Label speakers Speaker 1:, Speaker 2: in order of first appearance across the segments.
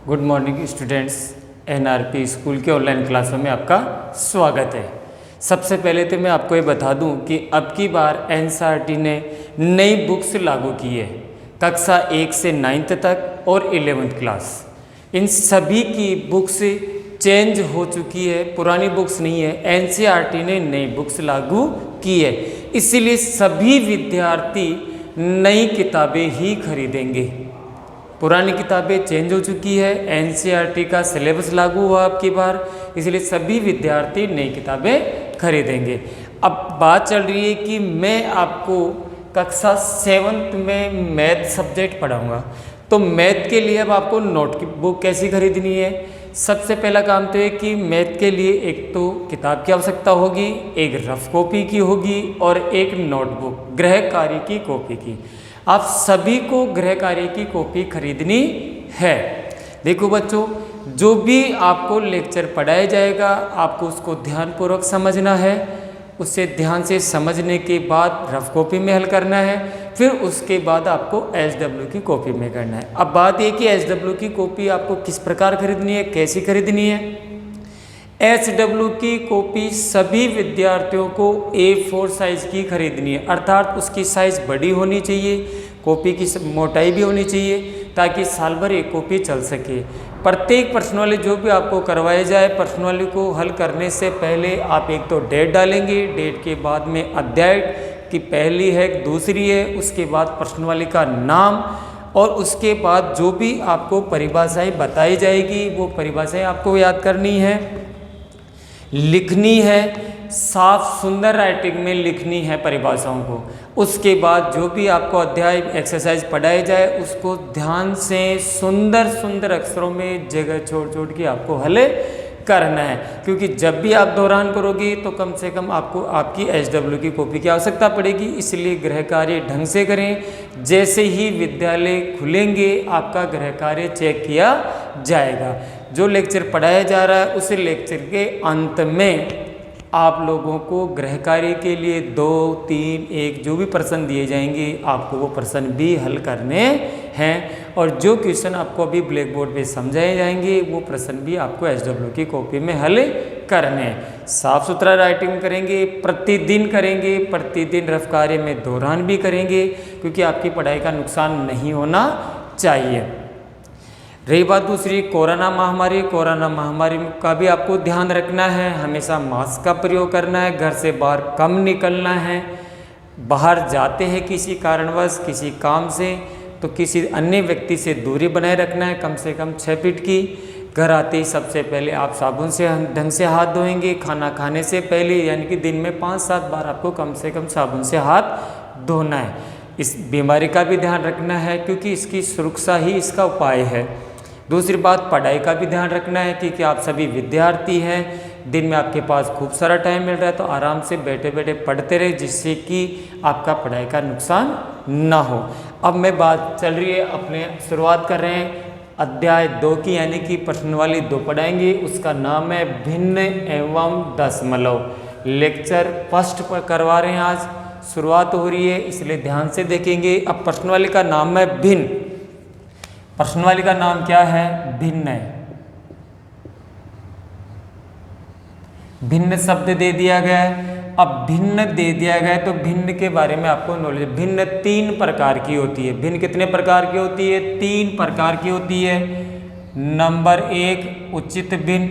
Speaker 1: Good morning students. NRP school के online क्लासों में आपका स्वागत है। सबसे पहले तो मैं आपको ये बता दूं कि अब की बार एनसीईआरटी ने नई बुक्स लागू की है कक्षा 1 से 9th तक और 11th क्लास। इन सभी की बुक्स चेंज हो चुकी है, पुरानी बुक्स नहीं है। एनसीईआरटी ने नई बुक्स लागू की है, इसीलिए सभी विद्यार्थी नई किताबें ही खरीदेंगे। पुरानी किताबें चेंज हो चुकी है, एनसीईआरटी का सिलेबस लागू हुआ अब की बार, इसलिए सभी विद्यार्थी नई किताबें खरीदेंगे। अब बात चल रही है कि मैं आपको कक्षा 7th में मैथ सब्जेक्ट पढ़ाऊंगा, तो मैथ के लिए अब आपको नोट की बुक कैसी खरीदनी है। सबसे पहला काम तो है कि मैथ के लिए एक तो किताब की आवश्यकता होगी, एक रफ कॉपी की होगी और एक नोटबुक गृह कार्य की कॉपी की। आप सभी को गृह कार्य की कॉपी खरीदनी है। देखो बच्चों, जो भी आपको लेक्चर पढ़ाया जाएगा आपको उसको ध्यानपूर्वक समझना है, उसे ध्यान से समझने के बाद रफ कॉपी में हल करना है, फिर उसके बाद आपको एसडब्ल्यू की कॉपी में करना है। अब बात यह कि एसडब्ल्यू की कॉपी आपको किस प्रकार खरीदनी है, कैसी खरीदनी है। एसडब्ल्यू की कॉपी सभी विद्यार्थियों को A4 साइज की खरीदनी है, अर्थात उसकी साइज बड़ी होनी चाहिए, कॉपी की मोटाई भी होनी चाहिए, ताकि साल भर एक कॉपी चल सके। प्रत्येक प्रश्नावली जो भी आपको करवाया जाए, प्रश्नावली को हल करने से पहले आप एक तो डेट डालेंगे, डेट के बाद में अध्याय की पहली है दूसरी है, उसके बाद प्रश्नावली का नाम और उसके बाद जो भी आपको परिभाषाएं बताई जाएगी वो परिभाषाएं आपको याद करनी है, लिखनी है, साफ सुंदर राइटिंग में लिखनी है परिभाषाओं को। उसके बाद जो भी आपको अध्याय एक्सरसाइज पढ़ाए जाए उसको ध्यान से सुंदर सुंदर अक्षरों में जगह छोड़ छोड़ के आपको हल करना है, क्योंकि जब भी आप दोहरान करोगे तो कम से कम आपको आपकी एसडब्ल्यू की कॉपी की आवश्यकता पड़ेगी। इसलिए गृह कार्य ढंग से करें, जैसे ही विद्यालय खुलेंगे आपका गृह कार्य चेक किया जाएगा। जो लेक्चर पढ़ाया जा रहा है उस लेक्चर के अंत में आप लोगों को गृह कार्य के लिए 2, 3, 1 जो भी प्रश्न दिए जाएंगे आपको वो प्रश्न भी हल करने हैं, और जो क्वेश्चन आपको अभी ब्लैक बोर्ड पे समझाए जाएंगे वो प्रश्न भी आपको एसडब्ल्यू की कॉपी में हल करने हैं। साफ सुथरा राइटिंग करेंगे, प्रतिदिन करेंगे, प्रतिदिन रफ कार्य में दोहरान भी करेंगे, क्योंकि आपकी पढ़ाई का नुकसान नहीं होना चाहिए। रही बात दूसरी कोरोना महामारी का भी आपको ध्यान रखना है, हमेशा मास्क का प्रयोग करना है, घर से बाहर कम निकलना है। बाहर जाते हैं किसी कारणवश किसी काम से तो किसी अन्य व्यक्ति से दूरी बनाए रखना है, कम से कम 6 फीट की। घर आते ही सबसे पहले आप साबुन से ढंग से हाथ धोएंगे, खाना खाने से पहले यानी कि दिन में 5-7 बार आपको कम से कम साबुन से हाथ धोना है। इस बीमारी का भी ध्यान रखना है, क्योंकि इसकी सुरक्षा ही इसका उपाय है। दूसरी बात, पढ़ाई का भी ध्यान रखना है, क्योंकि आप सभी विद्यार्थी हैं, दिन में आपके पास खूब सारा टाइम मिल रहा है, तो आराम से बैठे बैठे पढ़ते रहे, जिससे कि आपका पढ़ाई का नुकसान ना हो। अब मैं बात चल रही है अपने शुरुआत कर रहे हैं अध्याय 2 की, यानी कि प्रश्नावली 2 पढ़ाएंगे। उसका नाम है भिन्न एवं दशमलव। लेक्चर फर्स्ट पर करवा रहे हैं, आज शुरुआत हो रही है इसलिए ध्यान से देखेंगे। अब प्रश्नावली का नाम है भिन्न। प्रश्नावली का नाम क्या है? भिन्न है। भिन्न शब्द दे दिया गया है। अब भिन्न दे दिया गया है तो भिन्न के बारे में आपको नॉलेज। भिन्न 3 प्रकार की होती है। भिन्न कितने प्रकार की होती है? 3 प्रकार की होती है। नंबर 1 उचित भिन्न।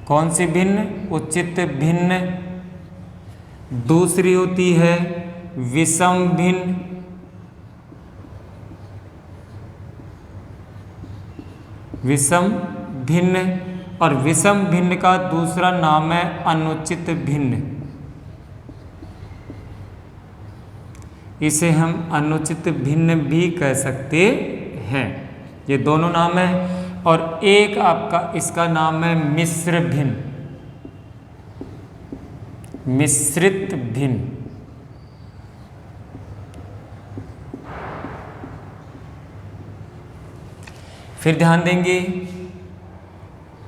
Speaker 1: कौन सी भिन्न? उचित भिन्न। दूसरी होती है विषम भिन्न। विषम भिन्न। और विषम भिन्न का दूसरा नाम है अनुचित भिन्न। इसे हम अनुचित भिन्न भी कह सकते हैं। ये दोनों नाम है। और एक आपका इसका नाम है मिश्र भिन्न, मिश्रित भिन्न। फिर ध्यान देंगे,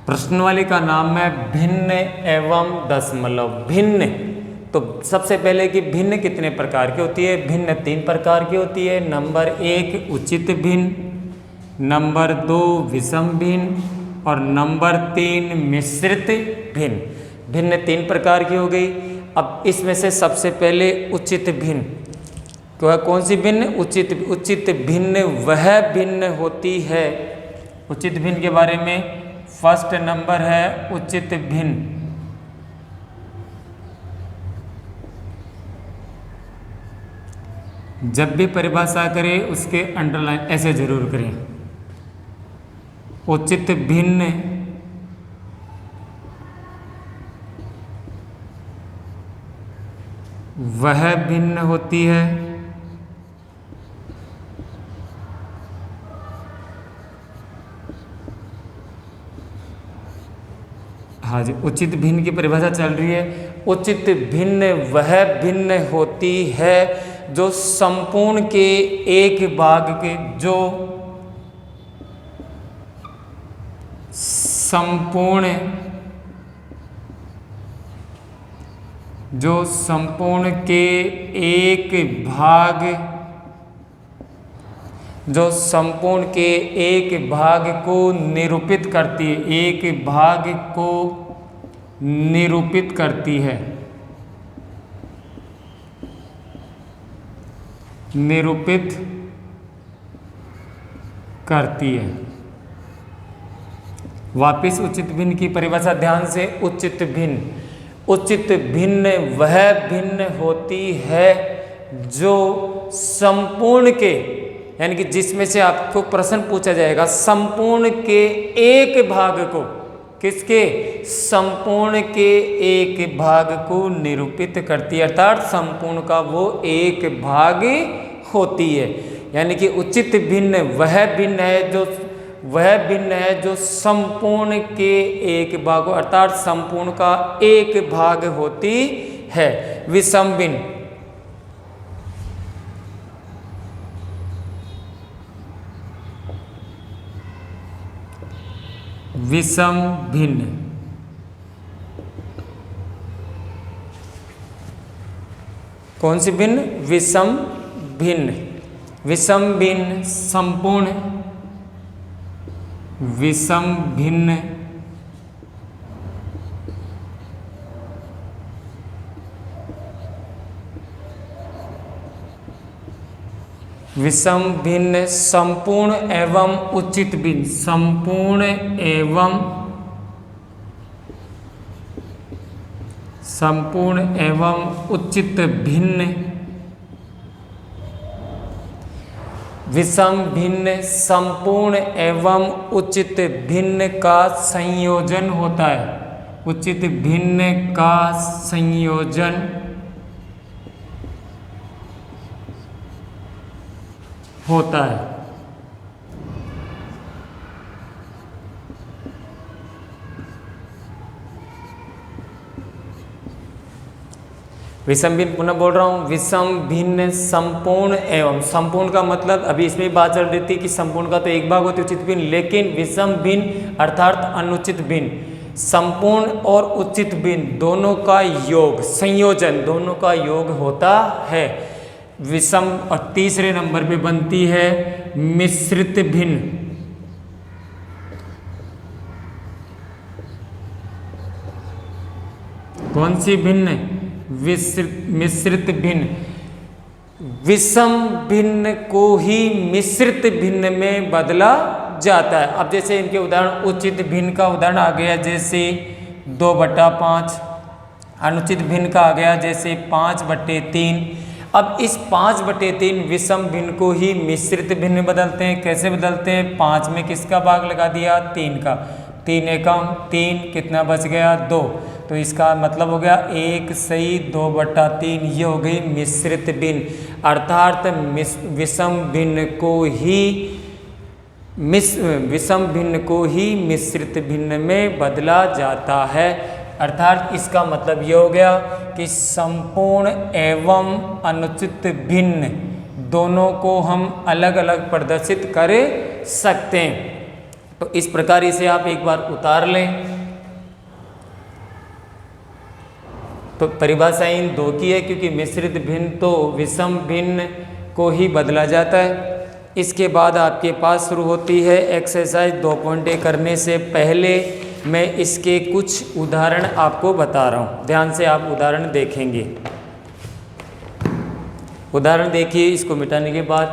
Speaker 1: प्रश्नावली का नाम है भिन्न एवं दशमलव। भिन्न तो सबसे पहले कि भिन्न कितने प्रकार की होती है? भिन्न 3 प्रकार की होती है। नंबर 1 उचित भिन्न, नंबर 2 विषम भिन्न और नंबर 3 मिश्रित भिन्न। भिन्न 3 प्रकार की हो गई। अब इसमें से सबसे पहले उचित भिन्न, तो कौन सी भिन्न? उचित भिन्न वह भिन्न होती है। उचित भिन्न के बारे में फर्स्ट नंबर है उचित भिन्न। जब भी परिभाषा करें उसके अंडरलाइन ऐसे जरूर करें। उचित भिन्न वह भिन्न होती है हाँ जी, उचित भिन्न की परिभाषा चल रही है। उचित भिन्न वह भिन्न होती है जो संपूर्ण के एक भाग के जो संपूर्ण के एक भाग को निरूपित करती है, एक भाग को निरूपित करती है, निरूपित करती है। वापिस उचित भिन्न की परिभाषा ध्यान से। उचित भिन्न वह भिन्न होती है जो संपूर्ण के, यानी कि जिसमें से आपको प्रश्न पूछा जाएगा संपूर्ण के एक भाग को, किसके? संपूर्ण के एक भाग को निरूपित करती है, अर्थात संपूर्ण का वो एक भाग होती है। यानी कि उचित भिन्न वह भिन्न है जो संपूर्ण के एक भाग, अर्थात संपूर्ण का एक भाग होती है। विषम भिन्न, विषम भिन्न कौन सी भिन्न? विषम भिन्न। विषम भिन्न संपूर्ण विषम भिन्न विषम भिन्न संपूर्ण एवं उचित भिन्न, संपूर्ण एवं उचित भिन्न, विषम भिन्न संपूर्ण एवं उचित भिन्न का संयोजन होता है। उचित भिन्न का संयोजन होता है। विषम भिन्न पुनः बोल रहा हूँ, विषम भिन्न संपूर्ण एवं, संपूर्ण का मतलब अभी इसमें बात चल रही थी कि संपूर्ण का तो एक भाग होती है उचित भिन्न, लेकिन विषम भिन्न अर्थात अनुचित भिन्न, संपूर्ण और उचित भिन्न दोनों का योग, संयोजन दोनों का योग होता है। विषम और तीसरे नंबर पे बनती है मिश्रित भिन्न। कौन सी भिन्न? मिश्रित भिन्न। विषम भिन्न को ही मिश्रित भिन्न में बदला जाता है। अब जैसे इनके उदाहरण, उचित भिन्न का उदाहरण आ गया जैसे 2/5, अनुचित भिन्न का आ गया जैसे 5/3। अब इस 5/3 विषम भिन्न को ही मिश्रित भिन्न में बदलते हैं। कैसे बदलते हैं? 5 में किसका भाग लगा दिया? 3 का। 3 एकम 3, कितना बच गया? 2। तो इसका मतलब हो गया 1 सही 2/3, ये हो गई मिश्रित भिन्न। अर्थात विषम भिन्न को ही मिश्रित भिन्न में बदला जाता है। अर्थात इसका मतलब ये हो गया कि संपूर्ण एवं अनुचित भिन्न दोनों को हम अलग अलग प्रदर्शित कर सकते हैं। तो इस प्रकार इसे आप एक बार उतार लें। तो परिभाषा इन दो की है, क्योंकि मिश्रित भिन्न तो विषम भिन्न को ही बदला जाता है। इसके बाद आपके पास शुरू होती है एक्सरसाइज 2.1। करने से पहले मैं इसके कुछ उदाहरण आपको बता रहा हूँ, ध्यान से आप उदाहरण देखेंगे। उदाहरण देखिए इसको मिटाने के बाद।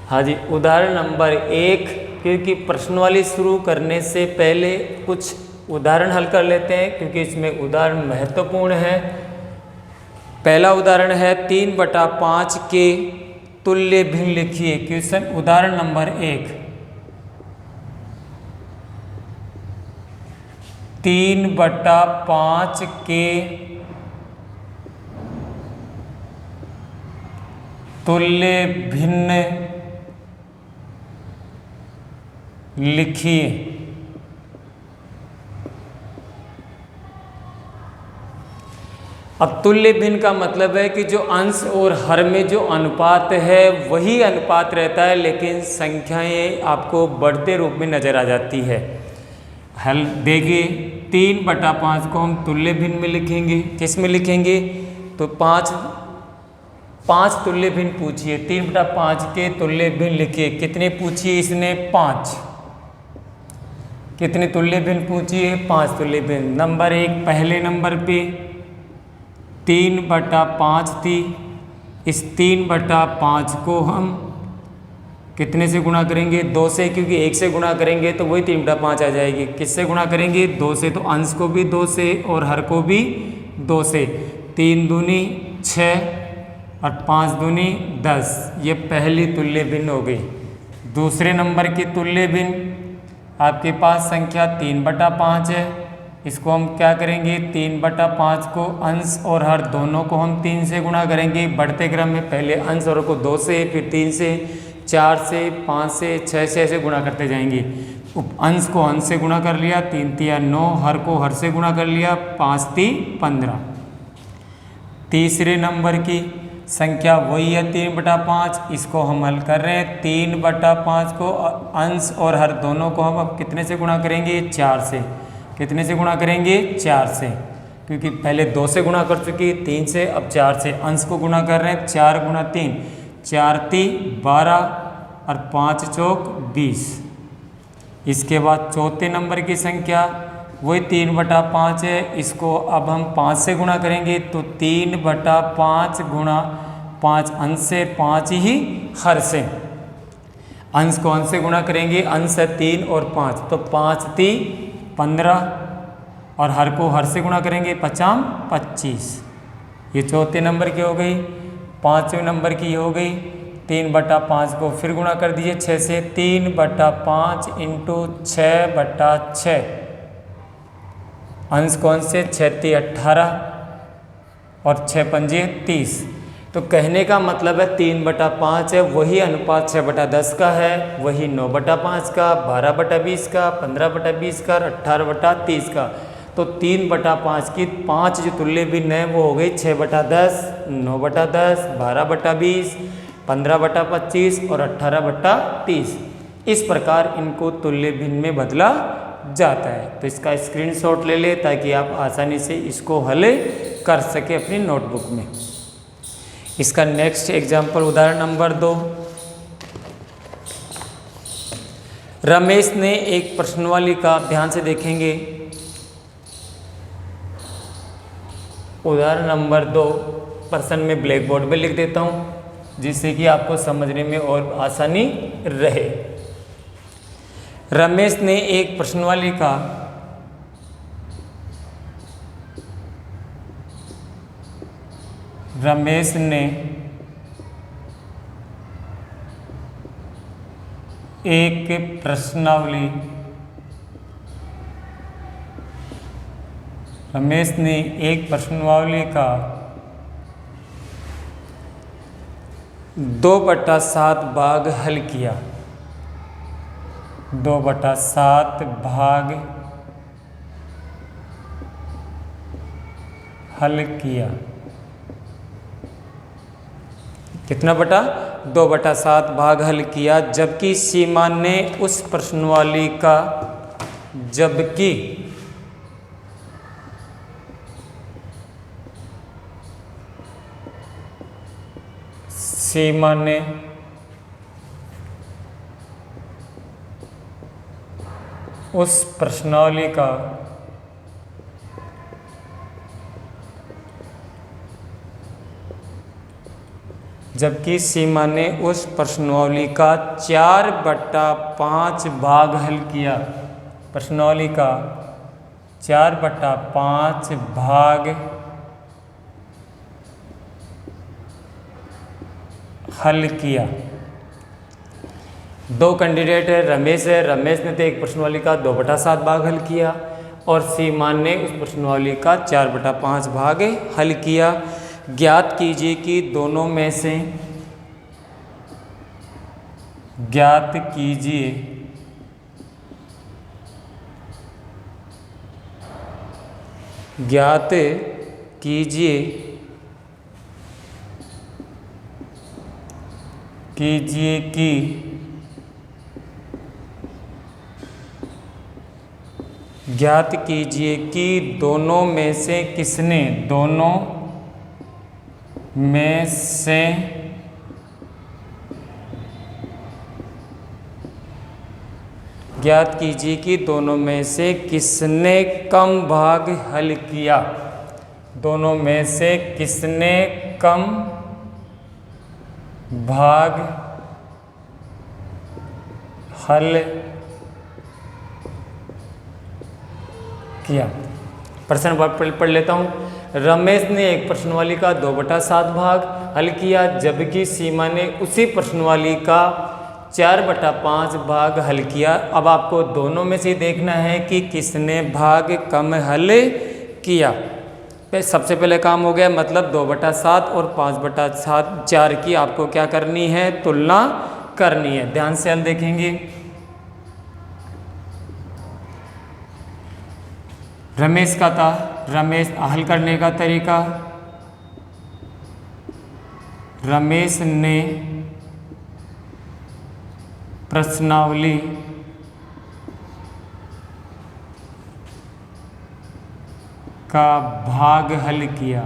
Speaker 1: हाँ जी, उदाहरण नंबर 1, क्योंकि प्रश्नवाली शुरू करने से पहले कुछ उदाहरण हल कर लेते हैं, क्योंकि इसमें उदाहरण महत्वपूर्ण है। पहला उदाहरण है 3/5 के तुल्य भिन्न लिखिए। क्वेश्चन उदाहरण नंबर 1, 3/5 के तुल्य भिन्न लिखिए। अब तुल्य भिन्न का मतलब है कि जो अंश और हर में जो अनुपात है वही अनुपात रहता है, लेकिन संख्याएं आपको बढ़ते रूप में नजर आ जाती है। हल देखिए, 3/5 को हम तुल्य भिन्न में लिखेंगे। किस में लिखेंगे? तो पाँच तुल्य भिन्न पूछिए। 3/5 के तुल्य भिन्न लिखिए। कितने पूछिए इसने? 5। कितने तुल्य भिन्न पूछिए? 5 तुल्य भिन्न। नंबर 1 पहले नंबर पे 3/5 थी। इस 3/5 को हम कितने से गुणा करेंगे? 2 से, क्योंकि 1 से गुणा करेंगे तो वही 3/5 आ जाएगी। किससे गुणा करेंगे? 2 से। तो अंश को भी 2 से और हर को भी 2 से। 3 दूनी 6 और 5 दूनी 10। ये पहली तुल्य भिन्न हो गई। दूसरे नंबर की तुल्य भिन्न आपके पास संख्या 3/5 है। इसको हम क्या करेंगे? 3/5 को अंश और हर दोनों को हम 3 से गुणा करेंगे। बढ़ते क्रम में पहले अंश और को 2 से, फिर 3 से, 4 से, 5 से, 6 से, ऐसे गुणा करते जाएंगे। अंश को अंश से गुणा कर लिया, 3 तिया 9, हर को हर से गुणा कर लिया, 5 ती 15। तीसरे नंबर की संख्या वही है 3/5। इसको हम हल कर रहे हैं। 3/5 को अंश और हर दोनों को हम अब कितने से गुणा करेंगे? 4 से। कितने से गुणा करेंगे? 4 से, क्योंकि पहले 2 से गुणा कर चुकी, 3 से, अब 4 से। अंश को गुणा कर रहे हैं। 4 गुणा 3, 4 ती 12 और 5 चौक 20। इसके बाद चौथे नंबर की संख्या वही 3/5 है। इसको अब हम 5 से गुणा करेंगे। तो 3/5 गुणा 5 अंश से, 5 ही हर से। अंश को अंश से गुणा करेंगे। अंश है 3 और 5, तो 5 ती 15 और हर को हर से गुणा करेंगे। 5 25। ये चौथे नंबर की हो गई। पाँचवें नंबर की हो गई। 3/5 को फिर गुणा कर दीजिए 6 से। 3/5 इंटू 6/6। अंश कौन से? 6 ती 18 और 6 पंजे 30। तो कहने का मतलब है 3/5 है, वही अनुपात 6/10 का है, वही 9/5 का, 12/20 का, 15/20 का और 18/30 का। तो 3/5 की 5 जो तुल्य भिन्न है वो हो गई 6/10, 9/10, 12/20, 15/25 और 18/30। इस प्रकार इनको तुल्य भिन्न में बदला जाता है। तो इसका स्क्रीनशॉट ले ले ताकि आप आसानी से इसको हल कर सके अपनी नोटबुक में। इसका नेक्स्ट एग्जाम्पल उदाहरण नंबर 2। रमेश ने एक प्रश्नावली का, ध्यान से देखेंगे, उदाहरण नंबर 2 प्रश्न में ब्लैक बोर्ड पे लिख देता हूँ जिससे कि आपको समझने में और आसानी रहे। रमेश ने एक प्रश्नावली का रमेश ने एक प्रश्नावली रमेश ने एक प्रश्नावली का 2/7 भाग हल किया। 2/7 भाग हल किया। कितना बटा 2/7 भाग हल किया, जबकि सीमा ने उस प्रश्नावली का जबकि सीमा ने उस प्रश्नावली का जबकि सीमा ने उस प्रश्नावली का 4/5 भाग हल किया, प्रश्नावली का 4/5 भाग हल किया। दो कैंडिडेट है, रमेश है, रमेश ने तो एक प्रश्नावली का 2/7 भाग हल किया और सीमा ने उस प्रश्नावली का 4/5 भाग हल किया। ज्ञात कीजिए कि दोनों में से ज्ञात कीजिए कि ज्ञात कीजिए कि दोनों में से किसने ज्ञात कीजिए कि दोनों में से किसने कम भाग हल किया, दोनों में से किसने कम भाग हल किया। प्रश्न पढ़ लेता हूँ। रमेश ने एक प्रश्नावली का 2/7 भाग हल किया, जबकि सीमा ने उसी प्रश्नावली का 4/5 भाग हल किया। अब आपको दोनों में से देखना है कि किसने भाग कम हल किया। सबसे पहले काम हो गया, मतलब 2/7 और 5/4 की आपको क्या करनी है, तुलना करनी है। ध्यान से हल देखेंगे। रमेश का था, रमेश हल करने का तरीका, रमेश ने प्रश्नावली का भाग हल किया।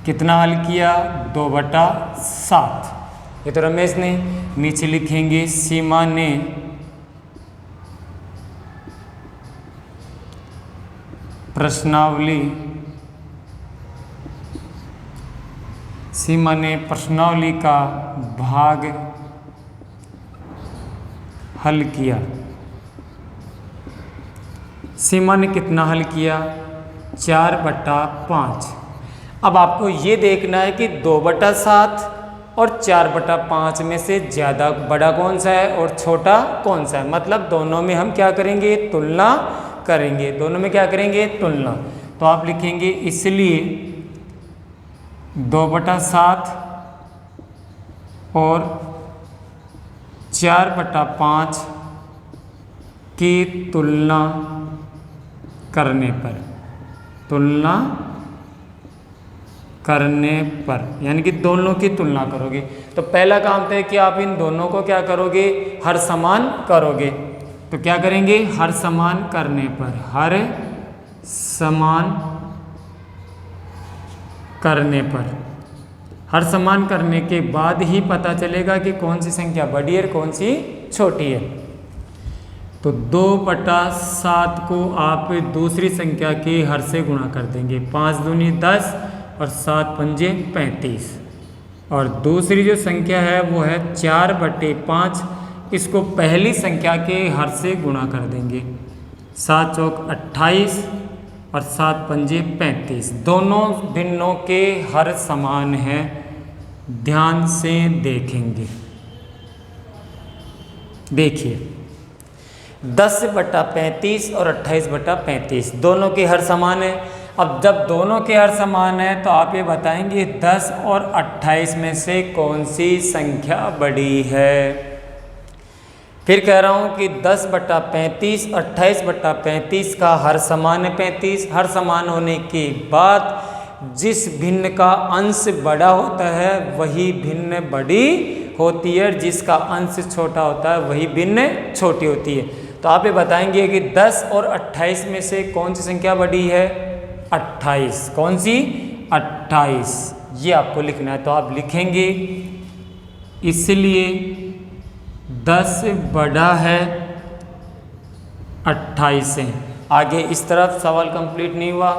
Speaker 1: कितना हल किया, 2/7। ये तो रमेश ने। नीचे लिखेंगे सीमा ने प्रश्नावली का भाग हल किया। सीमा ने कितना हल किया, 4/5। अब आपको ये देखना है कि 2/7 और 4/5 में से ज़्यादा बड़ा कौन सा है और छोटा कौन सा है। मतलब दोनों में हम क्या करेंगे, तुलना करेंगे। दोनों में क्या करेंगे, तुलना। तो आप लिखेंगे इसलिए 2/7 और 4/5 की तुलना करने पर यानी कि दोनों की तुलना करोगे। तो पहला काम तो है कि आप इन दोनों को क्या करोगे, हर समान करोगे। तो क्या करेंगे, हर समान करने पर, हर समान करने के बाद ही पता चलेगा कि कौन सी संख्या बड़ी है और कौन सी छोटी है। तो 2/7 को आप दूसरी संख्या के हर से गुणा कर देंगे। 5 दूनी 10 और 7 पंजे 35। और दूसरी जो संख्या है वो है 4/5। इसको पहली संख्या के हर से गुणा कर देंगे। 7 चौक 28 और 7 पंजे 35। दोनों भिन्नों के हर समान हैं। ध्यान से देखेंगे। देखिए 10/35 और 28/35 दोनों के हर समान है। अब जब दोनों के हर समान है तो आप ये बताएंगे 10 और 28 में से कौन सी संख्या बड़ी है। फिर कह रहा हूँ कि 10/35 28/35 का हर समान है 35। हर समान होने के बाद जिस भिन्न का अंश बड़ा होता है वही भिन्न बड़ी होती है, जिसका अंश छोटा होता है वही भिन्न छोटी होती है। तो आप ये बताएंगे कि 10 और 28 में से कौन सी संख्या बड़ी है? 28। कौन सी? 28। ये आपको लिखना है। तो आप लिखेंगे इसलिए 10 बड़ा है 28 से। आगे इस तरफ सवाल कंप्लीट नहीं हुआ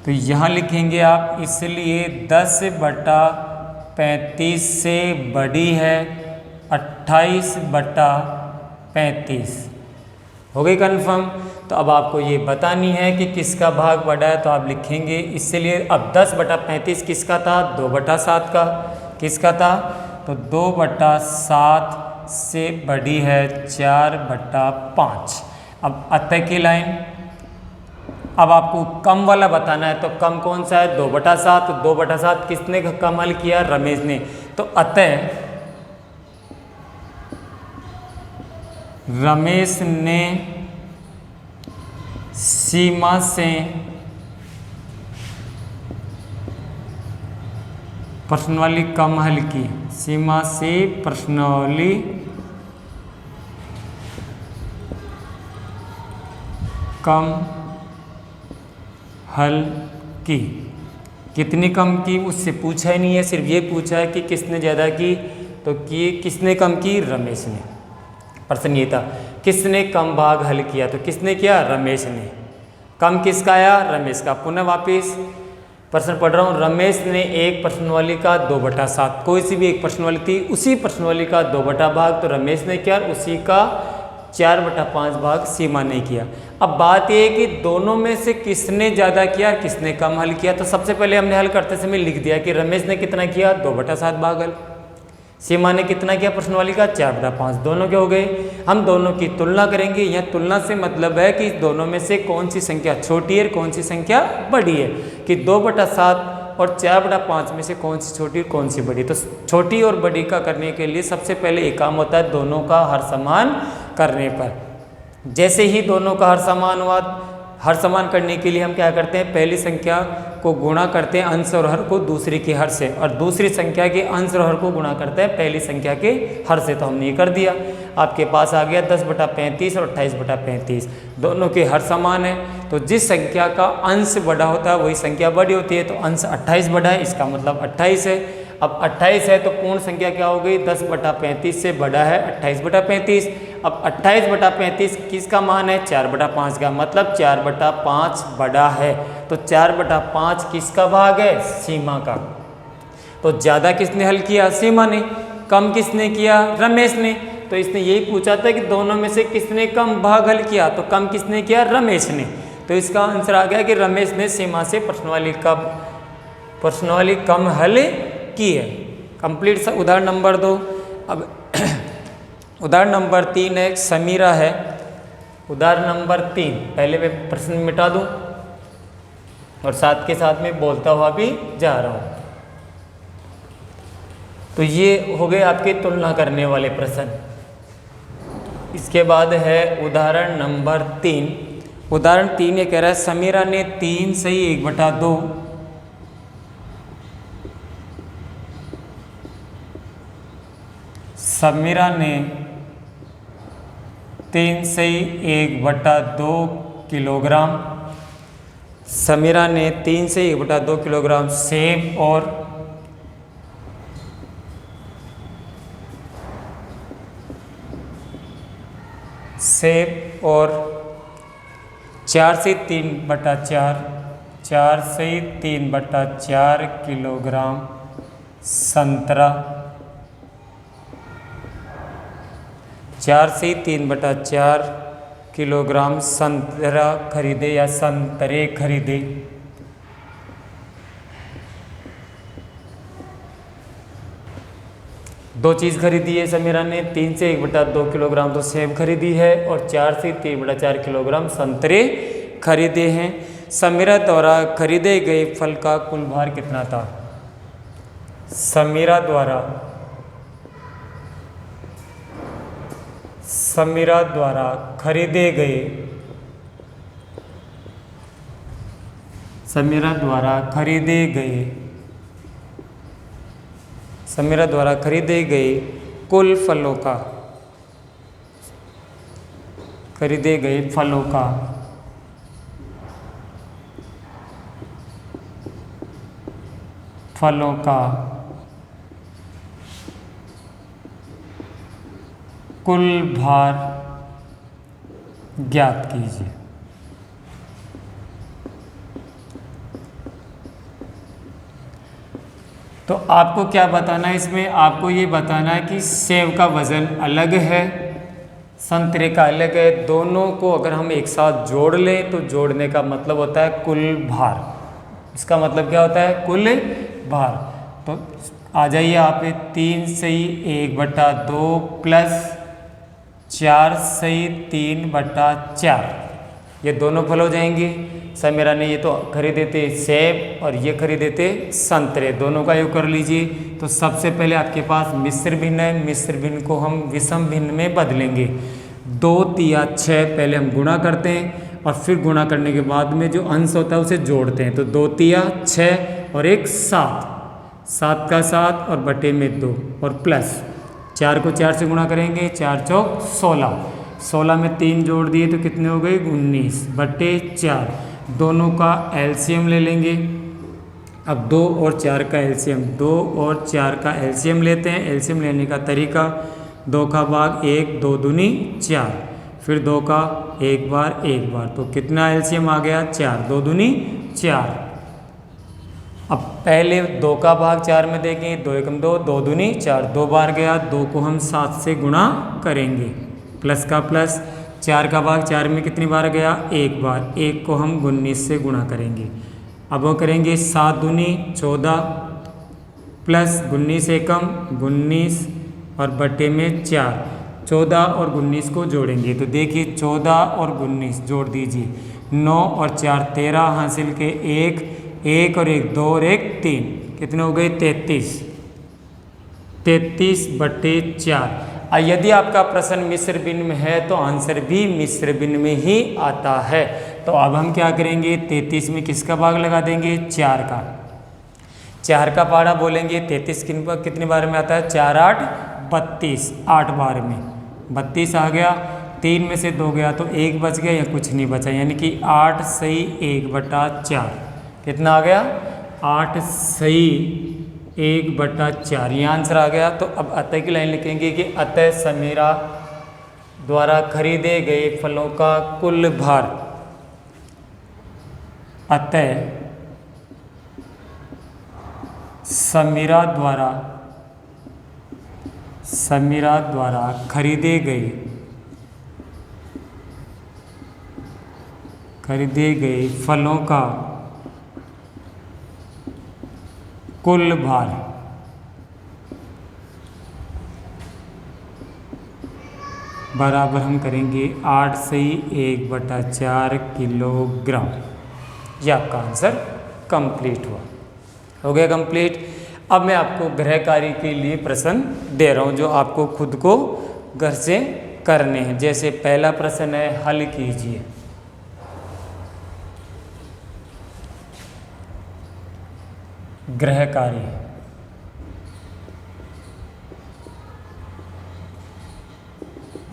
Speaker 1: तो यहाँ लिखेंगे आप इसलिए 10/35 से बड़ी है 28/35। हो गई कन्फर्म? तो अब आपको ये बतानी है कि किसका भाग बड़ा है। तो आप लिखेंगे इसलिए अब 10/35 किसका था? 2/7 का। किसका था? तो 2/7 से बड़ी है 4/5। अब अतः की लाइन, अब आपको कम वाला बताना है। तो कम कौन सा है? 2/7। तो 2/7 किसने कम हल किया? रमेश ने। तो अतः रमेश ने सीमा से प्रश्नावली कम हल की। सीमा से प्रश्नावली कम हल की। कितनी कम की उससे पूछा ही नहीं है, सिर्फ ये पूछा है कि किसने ज़्यादा की। तो कि किसने कम की? रमेश ने। प्रश्न ये था किसने कम भाग हल किया? तो किसने किया? रमेश ने। कम किसका आया? रमेश का। पुनः वापिस प्रश्न पढ़ रहा हूँ। रमेश ने एक प्रश्नावली का 2/7, कोई सी भी एक प्रश्नावली थी, उसी प्रश्नावली का 2 भाग तो रमेश ने किया, उसी का 4/5 भाग सीमा ने किया। अब बात यह है कि दोनों में से किसने ज़्यादा किया, किसने कम हल किया। तो सबसे पहले हमने हल करते समय लिख दिया कि रमेश ने कितना किया? 2/7 भाग हल। सीमा ने कितना किया प्रश्नावली का? 4/5। दोनों के हो गए। हम दोनों की तुलना करेंगे। यह तुलना से मतलब है कि दोनों में से कौन सी संख्या छोटी है, कौन सी संख्या बड़ी है। कि 2/7 और 4/5 में से कौन सी छोटी और कौन सी बड़ी। तो छोटी और बड़ी का करने के लिए सबसे पहले एक काम होता है दोनों का हर समान करने पर। जैसे ही दोनों का हर समान हुआ, हर समान करने के लिए हम क्या करते हैं? पहली संख्या को गुणा करते हैं अंश और हर को दूसरी के हर से, और दूसरी संख्या के अंश और हर को गुणा करते हैं पहली संख्या के हर से। तो हमने ये कर दिया। आपके पास आ गया 10/35 और 28/35। दोनों के हर समान है। तो जिस संख्या का अंश बड़ा होता है वही संख्या बड़ी होती है। तो अंश 28 बड़ा है, इसका मतलब 28 है। अब 28 है तो पूर्ण संख्या क्या हो गई? 10/35 से बड़ा है 28/35। अब 28/35 किसका मान है? 4/5 का, मतलब 4/5 बड़ा है। तो 4/5 किसका भाग है? सीमा का। तो ज़्यादा किसने हल किया? सीमा ने। कम किसने किया? रमेश ने। तो इसने यही पूछा था कि दोनों में से किसने कम भाग हल किया। तो कम किसने किया? रमेश ने। तो इसका आंसर आ गया कि रमेश ने सीमा से प्रश्नावली कम हल की है। कंप्लीट। उदाहरण नंबर 2। अब उदाहरण नंबर 3 है, समीरा है। उदाहरण नंबर 3 पहले मैं प्रश्न मिटा दूं और साथ के साथ में बोलता हुआ भी जा रहा हूं। तो ये हो गए आपके तुलना करने वाले प्रश्न। इसके बाद है उदाहरण नंबर 3। उदाहरण 3 ये कह रहा है समीरा ने 3 सही 1/2 समीरा ने 3 सही 1/2 किलोग्राम समीरा ने 3 से 1/2 किलोग्राम सेब और 4 से 3/4 किलोग्राम संतरा 4 से 3/4 किलोग्राम संतरा खरीदे या संतरे खरीदे। दो चीज़ खरीदी है समीरा ने, 3 से 1/2 किलोग्राम तो सेब खरीदी है और 4 से 3/4 किलोग्राम संतरे खरीदे हैं। समीरा द्वारा खरीदे गए फल का कुल भार कितना था? समीरा द्वारा समीरा द्वारा खरीदे गए समीरा द्वारा खरीदे गए समीरा द्वारा खरीदे गए कुल फलों का खरीदे गए फलों का कुल भार ज्ञात कीजिए। तो आपको क्या बताना है इसमें? आपको ये बताना है कि सेब का वज़न अलग है, संतरे का अलग है। दोनों को अगर हम एक साथ जोड़ लें तो जोड़ने का मतलब होता है कुल भार। इसका मतलब क्या होता है? कुल भार। तो आ जाइए आप 3 सही 1/2 प्लस 4 सही 3/4, ये दोनों फल हो जाएंगे। समीरा ने ये तो खरीदे थे सेब और ये खरीदे थे संतरे, दोनों का योग कर लीजिए। तो सबसे पहले आपके पास मिश्र भिन्न है, मिश्र भिन्न को हम विषम भिन्न में बदलेंगे। 2 तिया 6 पहले हम गुणा करते हैं और फिर गुणा करने के बाद में जो अंश होता है उसे जोड़ते हैं। तो 2 तिया 6 और 1 7, 7 का 7 और बटे में 2 और प्लस 4 को 4 से गुणा करेंगे, 4 चौक 16, 16 में 3 जोड़ दिए तो कितने हो गए? 19/4। दोनों का एलसीएम ले लेंगे। अब 2 और 4 का एलसीएम, 2 और 4 का एलसीएम लेते हैं। एलसीएम लेने का तरीका 2 का भाग 1, 2 दूनी 4, फिर 2 का 1 बार, तो कितना एलसीएम आ गया? 4, 2 दूनी 4। अब पहले 2 का भाग 4 में देखें, 2 एकम 2, 2 दूनी 4, 2 बार गया। 2 को हम 7 से गुणा करेंगे, प्लस का प्लस। 4 का भाग 4 में कितनी बार गया? 1 बार। 1 को हम 19 से गुणा करेंगे। अब वो करेंगे 7 दूनी 14 प्लस 19 एकम 19 और बटे में 4, 14 और 19 को जोड़ेंगे। तो देखिए 14 और 19 जोड़ दीजिए, 9 और 4 13, हासिल के 1, 1 और 1 2 और 1 3, कितने हो गए? 33, 33/4। यदि आपका प्रश्न मिश्र भिन्न में है तो आंसर भी मिश्र भिन्न में ही आता है। तो अब हम क्या करेंगे? 33 में किसका भाग लगा देंगे? 4 का। 4 का पारा बोलेंगे। 33 कितने बार में आता है? 4 8 32, 8 बार में 32 आ गया। 3 में से 2 गया तो 1 बच गया या कुछ नहीं बचा, यानी कि 8 सही 1/4। कितना आ गया? 8 सही 1/4, ये आंसर आ गया। तो अब अतः की लाइन लिखेंगे कि अतः समीरा द्वारा खरीदे गए फलों का कुल भार, अतः समीरा द्वारा खरीदे गए फलों का कुल भार बराबर हम करेंगे 8 सही 1/4 किलोग्राम। ये आपका आंसर कंप्लीट हुआ। हो गया कंप्लीट। अब मैं आपको गृह कार्य के लिए प्रश्न दे रहा हूँ जो आपको खुद को घर से करने हैं। जैसे पहला प्रश्न है, हल कीजिए। गृह कार्य,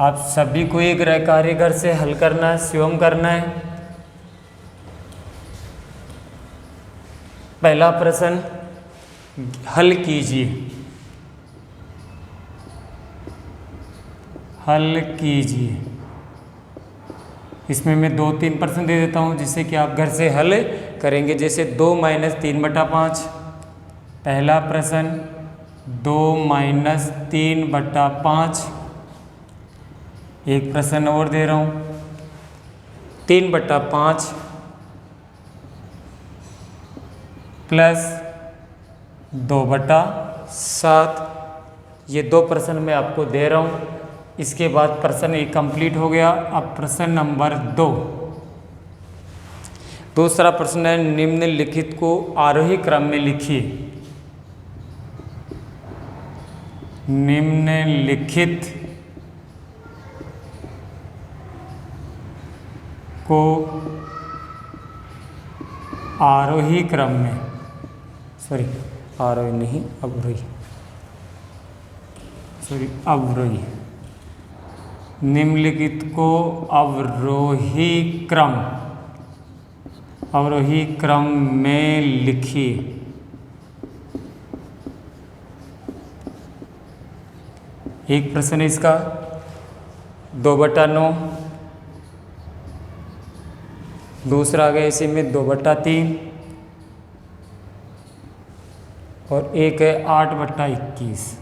Speaker 1: आप सभी को ये गृह कार्य घर से हल करना है, स्वयं करना है। पहला प्रश्न, हल कीजिए। हल कीजिए, इसमें मैं 2-3 प्रश्न दे देता हूँ जिससे कि आप घर से हल करेंगे। जैसे 2 - 3/5, पहला प्रश्न 2 - 3/5। एक प्रश्न और दे रहा हूँ, 3/5 प्लस 2/7। ये 2 प्रश्न मैं आपको दे रहा हूँ। इसके बाद प्रश्न 1 कंप्लीट हो गया। अब प्रश्न नंबर 2, दूसरा प्रश्न है, निम्नलिखित को आरोही क्रम में लिखिए। निम्नलिखित को आरोही क्रम में, सॉरी आरोही नहीं अवरोही, सॉरी अवरोही, निम्नलिखित को अवरोही क्रम में लिखिए। एक प्रश्न है इसका 2/9, दूसरा आ गया इसी में 2/3 और एक है 8/21।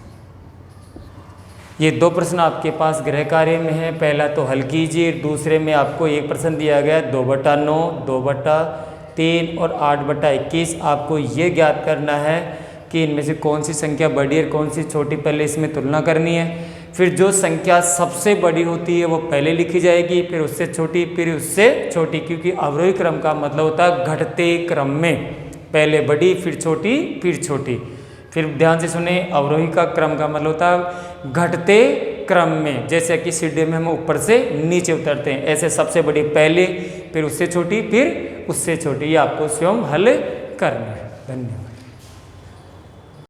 Speaker 1: ये दो प्रश्न आपके पास गृह कार्य में है। पहला तो हल कीजिए, दूसरे में आपको एक प्रश्न दिया गया 2/9, 2/3 और 8/21। आपको ये ज्ञात करना है कि इनमें से कौन सी संख्या बड़ी और कौन सी छोटी, पहले इसमें तुलना करनी है। फिर जो संख्या सबसे बड़ी होती है वो पहले लिखी जाएगी, फिर उससे छोटी, फिर उससे छोटी, क्योंकि अवरोही क्रम का मतलब होता है घटते क्रम में, पहले बड़ी फिर छोटी फिर छोटी। फिर ध्यान से सुने, अवरोही का क्रम का मतलब होता है घटते क्रम में, जैसे कि सीढ़ी में हम ऊपर से नीचे उतरते हैं, ऐसे सबसे बड़ी पहले, फिर उससे छोटी, फिर उससे छोटी। ये आपको स्वयं हल करना है। धन्यवाद।